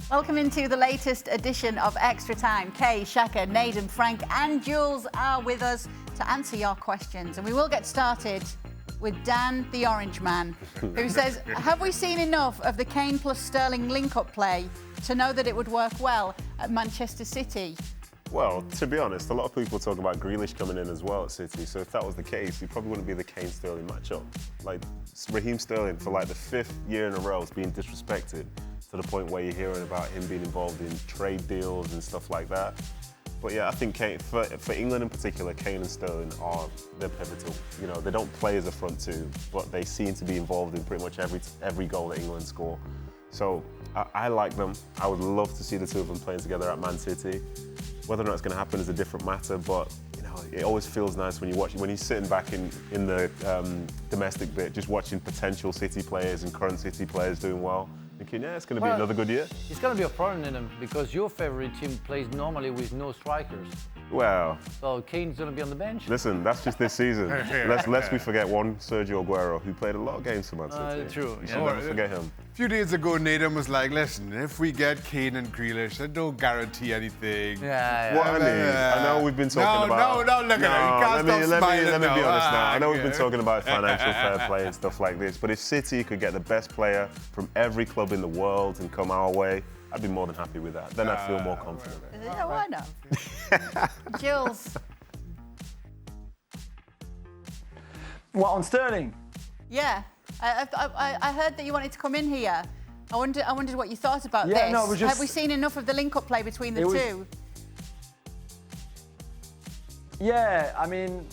Welcome into the latest edition of Extra Time. Kay, Shaka, Nedum, Frank and Jules are with us to answer your questions. And we will get started with Dan, the Orange Man, who says, have we seen enough of the Kane plus Sterling link-up play to know that it would work well at Manchester City? Well, to be honest, a lot of people talk about Grealish coming in as well at City, so if that was the case, it probably wouldn't be the Kane-Sterling matchup. Like, Raheem Sterling, for like the 5th year in a row, is being disrespected to the point where you're hearing about him being involved in trade deals and stuff like that. But yeah, I think Kane, for England in particular, Kane and Sterling they're pivotal. You know, they don't play as a front two, but they seem to be involved in pretty much every goal that England score. So I like them. I would love to see the two of them playing together at Man City. Whether or not it's going to happen is a different matter, but you know, it always feels nice when you're sitting back in the domestic bit, just watching potential City players and current City players doing well. Thinking, yeah, it's going to be another good year. It's going to be a problem in them because your favourite team plays normally with no strikers. Well, so Kane's going to be on the bench. Listen, that's just this season. Lest we forget one Sergio Aguero who played a lot of games for Man City. True. So never forget him. A few days ago, Nedum was like, listen, if we get Kane and Grealish, I don't guarantee anything. What I mean, I know we've been talking about... No, look at it. You can't stop smiling let me be honest now. I know we've been Okay. talking about financial fair play and stuff like this, but if City could get the best player from every club in the world and come our way, I'd be more than happy with that. Then I'd feel more confident. Yeah, why not? Jules. What, on Sterling? Yeah. I heard that you wanted to come in here. I wondered what you thought about Yeah, this. no, it was just- Have we seen enough of the link-up play between the two? Yeah, I mean,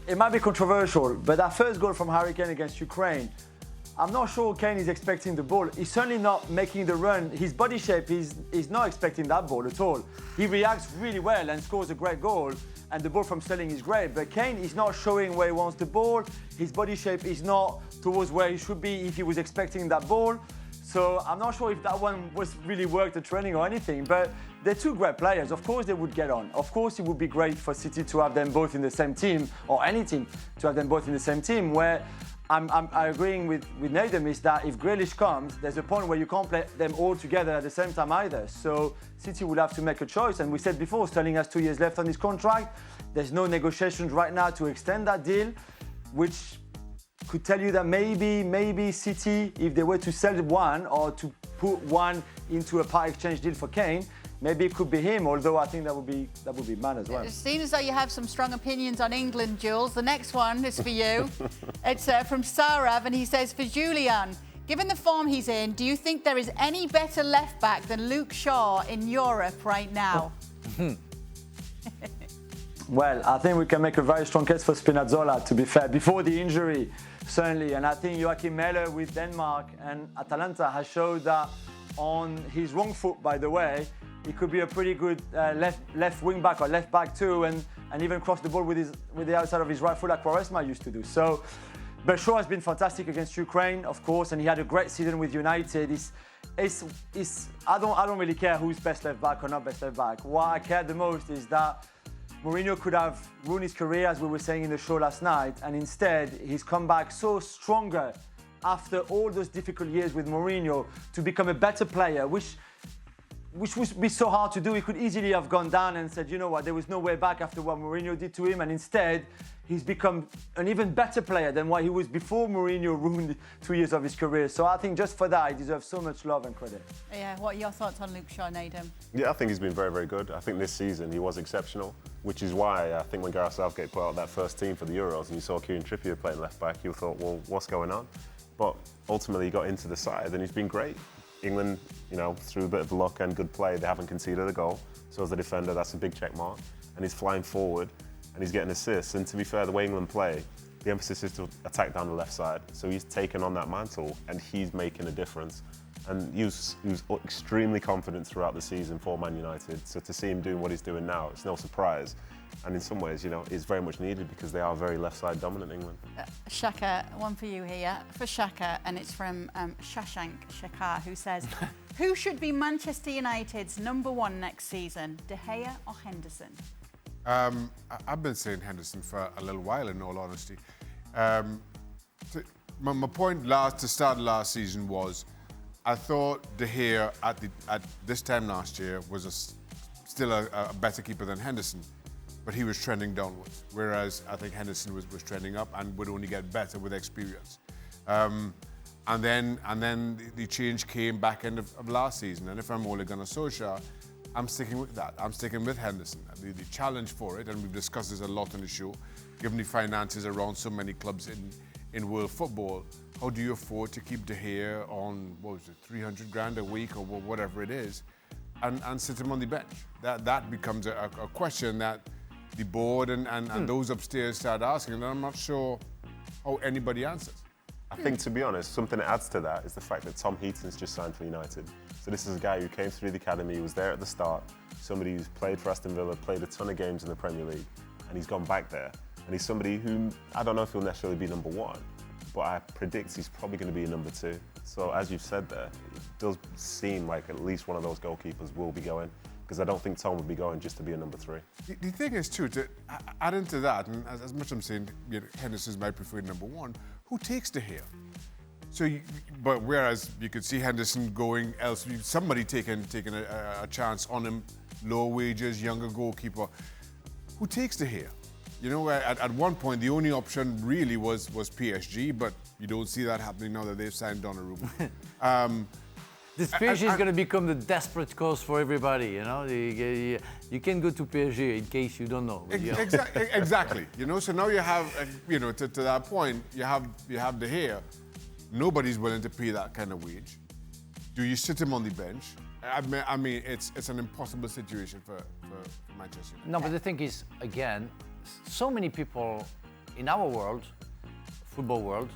it might be controversial, but that first goal from Harry Kane against Ukraine, I'm not sure Kane is expecting the ball. He's certainly not making the run. His body shape is not expecting that ball at all. He reacts really well and scores a great goal, and the ball from Sterling is great, but Kane is not showing where he wants the ball. His body shape is not towards where he should be if he was expecting that ball. So I'm not sure if that one was really worked at training or anything, but they're two great players. Of course they would get on. Of course it would be great for City to have them both in the same team, or any team to have them both in the same team, where I'm agreeing with Nedum is that if Grealish comes, there's a point where you can't play them all together at the same time either. So City will have to make a choice. And we said before, Sterling has 2 years left on his contract. There's no negotiations right now to extend that deal, which could tell you that maybe City, if they were to sell one or to put one into a part exchange deal for Kane, maybe it could be him, although I think that would be mad as well. It seems as though you have some strong opinions on England, Jules. The next one is for you. It's from Sarav, and he says, for Julien, given the form he's in, do you think there is any better left-back than Luke Shaw in Europe right now? Well, I think we can make a very strong case for Spinazzola, to be fair, before the injury, certainly. And I think Joachim Mæhle with Denmark and Atalanta has showed that on his wrong foot, by the way, he could be a pretty good left wing back or left back too, and even cross the ball with the outside of his right foot like Quaresma used to do. So, but Shaw has been fantastic against Ukraine, of course, and he had a great season with United. I don't really care who's best left back or not best left back. What I care the most is that Mourinho could have ruined his career, as we were saying in the show last night, and instead he's come back so stronger after all those difficult years with Mourinho to become a better player, which would be so hard to do. He could easily have gone down and said, you know what, there was no way back after what Mourinho did to him, and instead he's become an even better player than what he was before Mourinho ruined 2 years of his career. So I think just for that, he deserves so much love and credit. Yeah, what are your thoughts on Luke Shaw, Nedum? Yeah, I think he's been very, very good. I think this season he was exceptional, which is why I think when Gareth Southgate put out that first team for the Euros and you saw Kieran Trippier playing left back, you thought, well, what's going on? But ultimately he got into the side and he's been great. England, you know, through a bit of luck and good play, they haven't conceded a goal. So as a defender, that's a big check mark. And he's flying forward and he's getting assists. And to be fair, the way England play, the emphasis is to attack down the left side. So he's taken on that mantle and he's making a difference. And he was extremely confident throughout the season for Man United. So to see him doing what he's doing now, it's no surprise. And in some ways, you know, it's very much needed because they are very left-side dominant, England. Shaka, one for you here. For Shaka, and it's from Shaka, who says, who should be Manchester United's #1 next season, De Gea or Henderson? I've been saying Henderson for a little while, in all honesty. My point to start last season was I thought De Gea at this time last year was still a better keeper than Henderson, but he was trending downwards, whereas I think Henderson was trending up and would only get better with experience. And then the change came back end of last season. And if I'm Ole Gunnar Solskjaer, I'm sticking with that. I'm sticking with Henderson. The challenge for it, and we've discussed this a lot on the show, given the finances around so many clubs in world football, how do you afford to keep De Gea on, what was it, 300 grand a week or whatever it is, and sit him on the bench? That becomes a question that the board and those upstairs start asking, and I'm not sure how anybody answers. I think, to be honest, something that adds to that is the fact that Tom Heaton's just signed for United. So this is a guy who came through the academy, was there at the start, somebody who's played for Aston Villa, played a ton of games in the Premier League, and he's gone back there. And he's somebody who, I don't know if he'll necessarily be number one, but I predict he's probably going to be a number two. So as you've said there, it does seem like at least one of those goalkeepers will be going, because I don't think Tom would be going just to be a number three. The thing is, too, to add into that, and as much as I'm saying Henderson's my preferred number one, who takes De Gea? So, but whereas you could see Henderson going elsewhere, somebody taking a chance on him, low wages, younger goalkeeper, who takes De Gea? You know, at one point, the only option really was PSG, but you don't see that happening now that they've signed Donnarumma. This PSG is going to become the desperate cause for everybody, you know. You can go to PSG in case you don't know. Exactly. You know, so now you have, you know, to that point, you have De Gea. Nobody's willing to pay that kind of wage. Do you sit him on the bench? I mean, it's an impossible situation for Manchester United. No, but the thing is, again, so many people in our world, football world,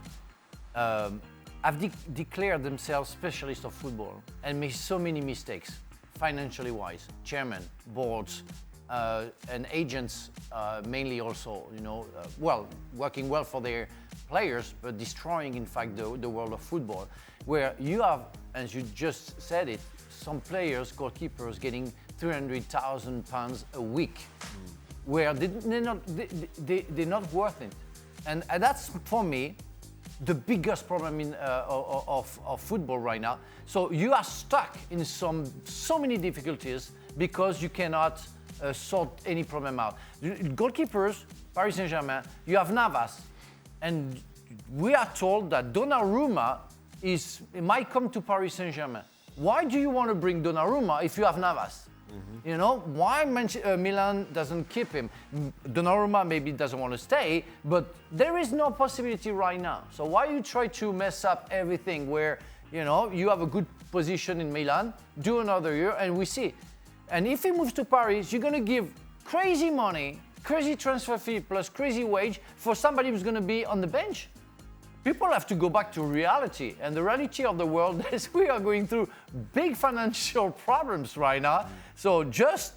have declared themselves specialists of football and made so many mistakes, financially wise, chairman, boards, and agents mainly also, you know, working well for their players, but destroying, in fact, the world of football, where you have, as you just said it, some players, goalkeepers, getting £300,000 a week, where they're not worth it. And that's, for me, the biggest problem of football right now. So you are stuck in so many difficulties because you cannot sort any problem out. Goalkeepers, Paris Saint-Germain, you have Navas, and we are told that Donnarumma might come to Paris Saint-Germain. Why do you want to bring Donnarumma if you have Navas? Mm-hmm. You know, why Milan doesn't keep him? Donnarumma maybe doesn't want to stay, but there is no possibility right now. So why you try to mess up everything where, you know, you have a good position in Milan, do another year, and we see. And if he moves to Paris, you're going to give crazy money, crazy transfer fee plus crazy wage for somebody who's going to be on the bench. People have to go back to reality, and the reality of the world is we are going through big financial problems right now. So just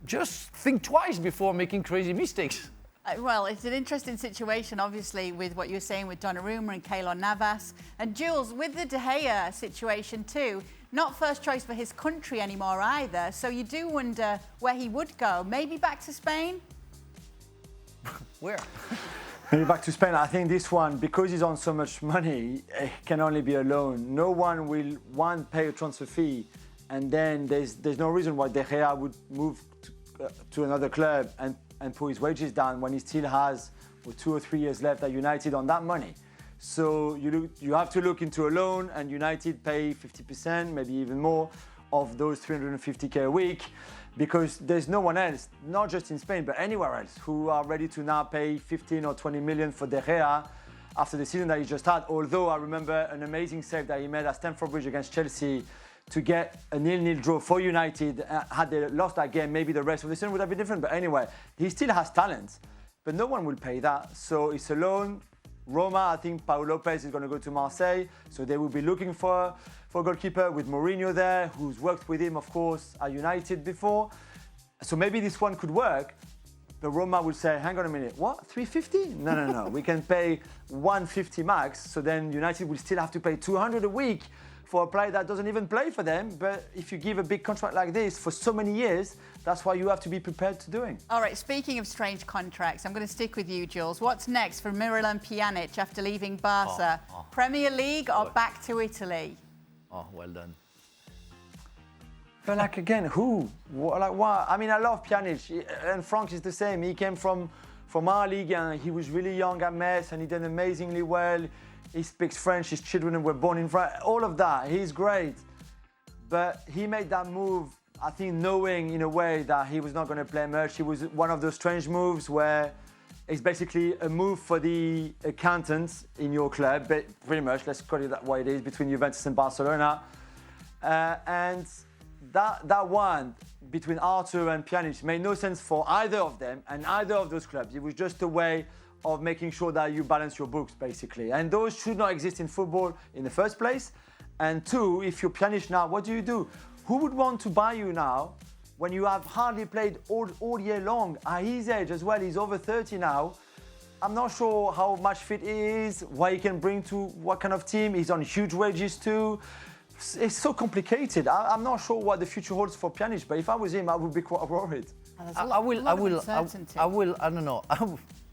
think twice before making crazy mistakes. Well, it's an interesting situation, obviously, with what you're saying with Donnarumma and Keylor Navas. And Jules, with the De Gea situation too, not first choice for his country anymore either. So you do wonder where he would go. Maybe back to Spain? Where? Maybe back to Spain. I think this one, because he's on so much money, it can only be a loan. No one will, pay a transfer fee, and then there's no reason why De Gea would move to another club and put his wages down when he still has 2 or 3 years left at United on that money. So you have to look into a loan, and United pay 50%, maybe even more, of those 350k a week, because there's no one else, not just in Spain, but anywhere else, who are ready to now pay 15 or 20 million for De Gea after the season that he just had. Although I remember an amazing save that he made at Stamford Bridge against Chelsea to get a 0-0 draw for United. Had they lost that game, maybe the rest of the season would have been different. But anyway, he still has talent, but no one will pay that. So it's a loan. Roma, I think Paul Lopez is going to go to Marseille, so they will be looking for a goalkeeper with Mourinho there, who's worked with him, of course, at United before. So maybe this one could work, but Roma will say, hang on a minute, what, 350? No, we can pay 150 max, so then United will still have to pay 200 a week for a player that doesn't even play for them. But if you give a big contract like this for so many years, that's what you have to be prepared to doing. All right, speaking of strange contracts, I'm going to stick with you, Jules. What's next for Miralem Pjanic after leaving Barca? Premier League or back to Italy? Oh, well done. But like again, who? Like why? I mean, I love Pjanic, and Frank is the same. He came from our league, and he was really young at Metz, and he did amazingly well. He speaks French. His children were born in France. All of that, he's great. But he made that move, I think, knowing in a way that he was not going to play much. It was one of those strange moves where it's basically a move for the accountants in your club, but pretty much, let's call it that way it is, between Juventus and Barcelona. And that one between Arthur and Pjanic made no sense for either of them and either of those clubs. It was just a way of making sure that you balance your books, basically. And those should not exist in football in the first place. And two, if you're Pjanic now, what do? Who would want to buy you now when you have hardly played all year long? At his age as well, he's over 30 now. I'm not sure how much fit he is, what he can bring to what kind of team. He's on huge wages too. It's so complicated. I'm not sure what the future holds for Pjanic, but if I was him, I would be quite worried. I don't know.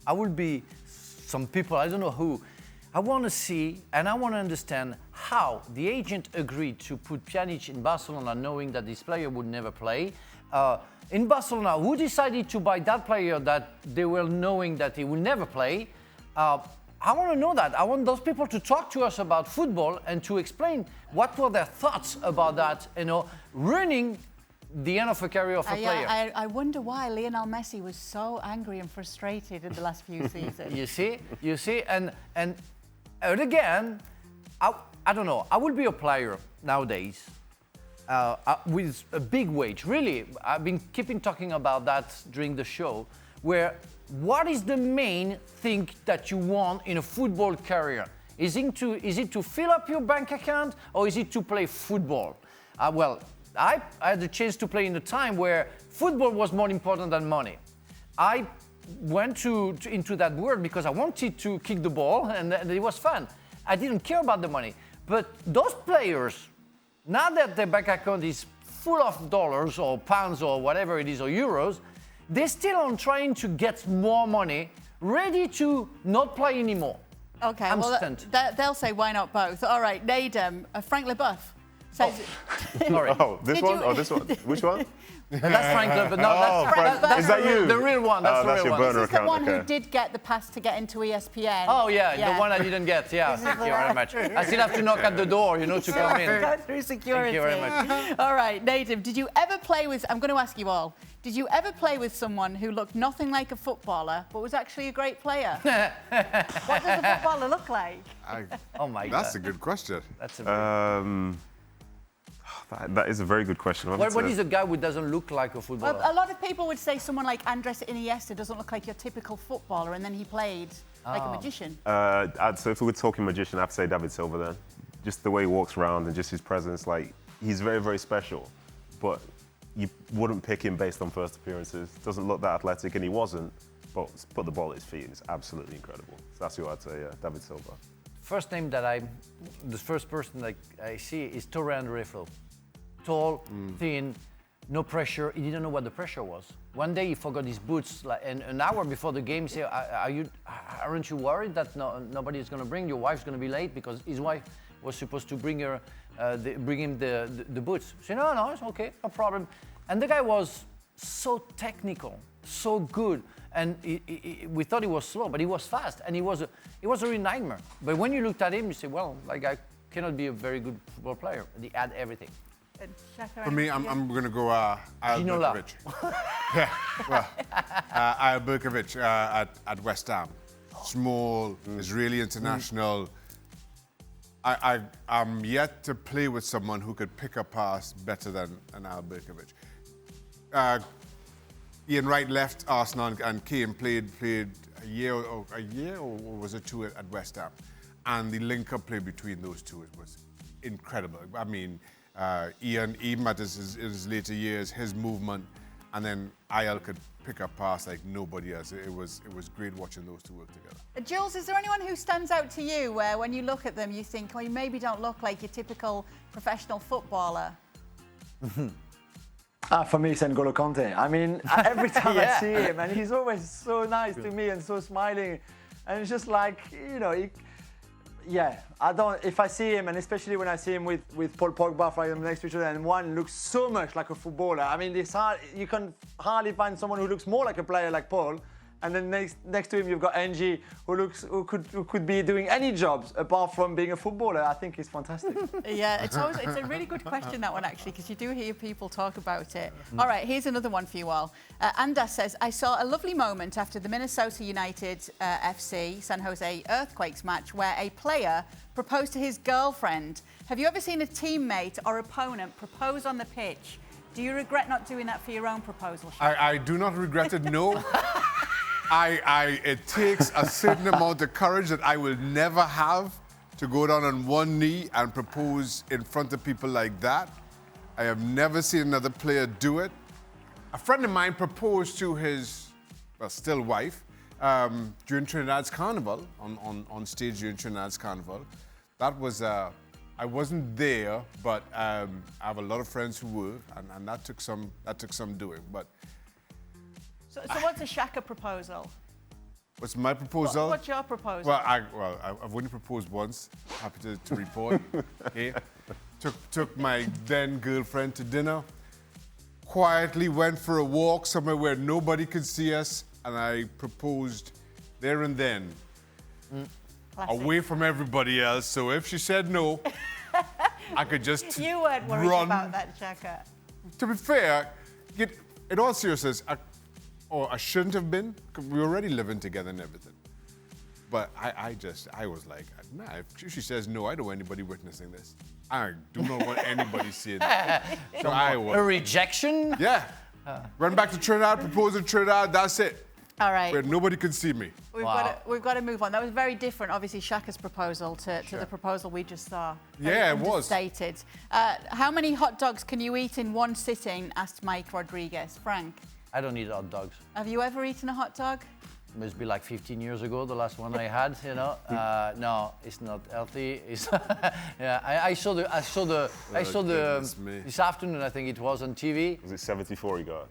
I will be some people, I don't know who. I want to see and I want to understand how the agent agreed to put Pjanic in Barcelona knowing that this player would never play. In Barcelona, who decided to buy that player that they were knowing that he will never play? I want to know that. I want those people to talk to us about football and to explain what were their thoughts about that, ruining the end of a career of a player. I wonder why Lionel Messi was so angry and frustrated in the last few seasons. You see, and again, I don't know. I would be a player nowadays with a big wage. Really, I've been talking about that during the show. Where what is the main thing that you want in a football career? Is it to fill up your bank account or is it to play football? Well, I had the chance to play in a time where football was more important than money. I went into that world because I wanted to kick the ball and it was fun. I didn't care about the money. But those players, now that their bank account is full of dollars or pounds or whatever it is or euros, they're still on trying to get more money, ready to not play anymore. Okay, I'm well, stunned. They'll say why not both. All right, Nedum, Frank Leboeuf says... Sorry. Oh, this one? Oh, this one. Which one? That's Frank Leboeuf. No, Is that you? The real one. That's the real your one. burner This is the account. one who Okay. did get the pass to get into ESPN. Oh, yeah, the one I didn't get. Yeah, thank you very much. I still have to knock at the door, to come in. Go through security. Thank you very much. All right, Nedum, did you ever play with... I'm going to ask you all. Did you ever play with someone who looked nothing like a footballer but was actually a great player? What does a footballer look like? Oh, my God. That's a good question. That's a very... That is a very good question. What is a guy who doesn't look like a footballer? Well, a lot of people would say someone like Andres Iniesta doesn't look like your typical footballer, and then he played like a magician. So if we were talking magician, I'd say David Silva then. Just the way he walks around and just his presence, he's very, very special. But you wouldn't pick him based on first appearances. Doesn't look that athletic, and he wasn't. But put the ball at his feet, and it's absolutely incredible. So that's who I'd say, David Silva. First name the first person that I see is Torre Reflo. Tall, thin, no pressure. He didn't know what the pressure was. One day he forgot his boots, and an hour before the game, he said, aren't you worried that nobody is going to bring? Your wife's going to be late because his wife was supposed to bring him the boots. He said, no, it's okay, no problem. And the guy was so technical, so good. And we thought he was slow, but he was fast, and he was a real nightmare. But when you looked at him, you say, well, that guy cannot be a very good football player. And he had everything. Shaka, For me, I'm going to go Ayal Berkovic. Yeah, well, Ayal Berkovic at West Ham. Small, Israeli international. I'm yet to play with someone who could pick a pass better than Ayal Berkovic. Ian Wright left Arsenal and came, played a year or was it two at West Ham. And the link-up play between those two was incredible. I mean, Ian, even at his later years, his movement, and then Ayal could pick a pass like nobody else. It was great watching those two work together. Jules, is there anyone who stands out to you where when you look at them you think, you maybe don't look like your typical professional footballer? For me, it's N'Golo Kante. I mean, every time I see him, and he's always so nice to me and so smiling. And it's just like, Yeah, I don't. If I see him, and especially when I see him with Paul Pogba, for example, next to each other, and one looks so much like a footballer. I mean, it's hard. You can hardly find someone who looks more like a player like Paul. And then next to him, you've got Angie, who could be doing any jobs apart from being a footballer. I think it's fantastic. Yeah, it's a really good question, that one, actually, because you do hear people talk about it. All right, here's another one for you all. Anda says, I saw a lovely moment after the Minnesota United FC San Jose Earthquakes match where a player proposed to his girlfriend. Have you ever seen a teammate or opponent propose on the pitch? Do you regret not doing that for your own proposal, Shaka? I do not regret it, no. It takes a certain amount of courage that I will never have to go down on one knee and propose in front of people like that. I have never seen another player do it. A friend of mine proposed to his, still wife, during Trinidad's Carnival, on stage during Trinidad's Carnival. That was, I wasn't there, but I have a lot of friends who were, and that took some doing. But So what's a Shaka proposal? what's my proposal? What's your proposal? Well, I've only proposed once. Happy to report. Okay. Took my then girlfriend to dinner. Quietly went for a walk somewhere where nobody could see us, and I proposed there and then, Classic. away from everybody else. So if she said no, I could just You weren't worried run. about that, Shaka. To be fair, in all seriousness, I shouldn't have been, 'cause we were already living together and everything. But I was like, nah, if she says no, I don't want anybody witnessing this. I do not want anybody seeing it. So I was. A rejection? Yeah. Went back to Trinidad, proposed in Trinidad, that's it. All right. Where nobody could see me. We've got to move on. That was very different, obviously, Shaka's proposal to the proposal we just saw. Yeah, it was. Stated. How many hot dogs can you eat in one sitting? Asked Mike Rodriguez. Frank, I don't eat hot dogs. have you ever eaten a hot dog? Must be like 15 years ago, the last one I had, you know. No, it's not healthy. It's yeah, I saw goodness me. this afternoon, I think it was on TV. Was it 74 you got?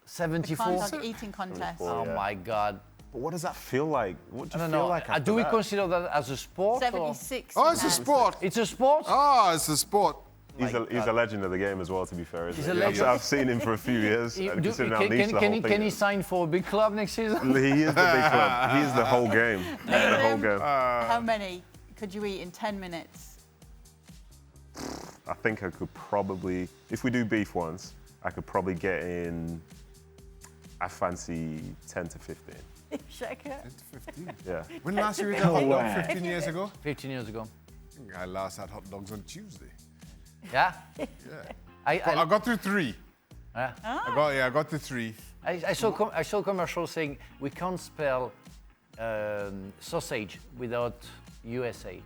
74. Hot dog eating contest. 74. Oh Yeah. my God. But what does that feel like? What do I you don't feel know. like after Do we that? consider that as a sport? or- 76. Oh, it's a man. sport. It's a sport? Oh, it's a sport. He's a legend of the game as well, to be fair. Isn't He's he? a legend. I've seen him for a few years. and considering how niche the whole thing Can he is. sign for a big club next season? He is the big club. He's the whole game. The whole game. How many could you eat in 10 minutes? I think I could probably, if we do beef once, I could probably get in, I fancy 10 to 15. Shaka? 15. Yeah. When last year we had hot way. dog? 15 years ago? 15 years ago. I think I last had hot dogs on Tuesday. Yeah? Yeah. I I got through 3. yeah. I got to 3. I saw commercials saying we can't spell sausage without USA.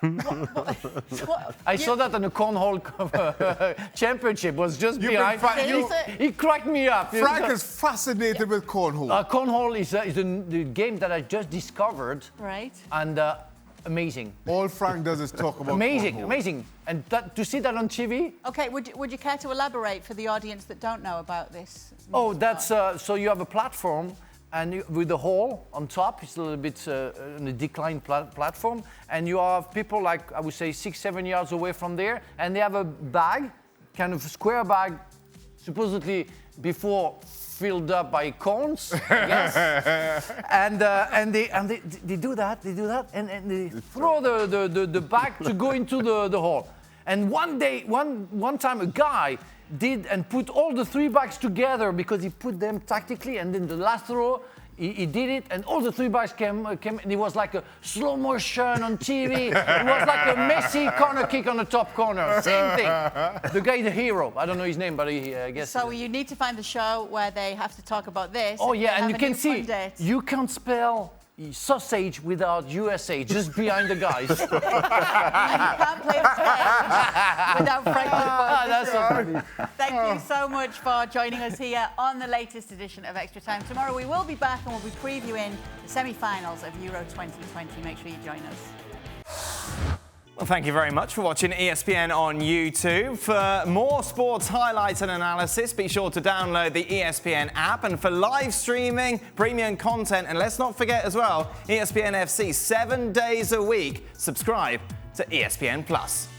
What? I saw that on the cornhole championship. Was just You've been behind. fa- you- He cracked me up. Frank is fascinated with cornhole. Cornhole is the game that I just discovered, Right. and amazing, All Frank does is talk about cornhole. amazing. And to see that on TV. Okay, would you care to elaborate for the audience that don't know about this? Oh, that's so you have a platform, and with the hole on top, it's a little bit on a declined platform, and you have people like, I would say 6-7 yards away from there, and they have a bag, kind of square bag, supposedly before filled up by cones, I guess. and they do that, and they throw the bag to go into the hole. And one time a guy did and put all the 3 bags together because he put them tactically, and then the last throw he did it, and all the 3 bags came, and it was like a slow motion on TV. It was like a Messi corner kick on the top corner. Same thing. The guy, the hero. I don't know his name, but I guess. So you need to find the show where they have to talk about this. Oh yeah, and have you a can new see pundit. you can't spell sausage without USA, just behind the guys. You can't play fair without Frank. That's so funny. Thank you so much for joining us here on the latest edition of Extra Time. Tomorrow we will be back and we'll be previewing the semi-finals of Euro 2020. Make sure you join us. Well, thank you very much for watching ESPN on YouTube. For more sports highlights and analysis, be sure to download the ESPN app. And for live streaming, premium content, and let's not forget as well, ESPN FC 7 days a week. Subscribe to ESPN Plus.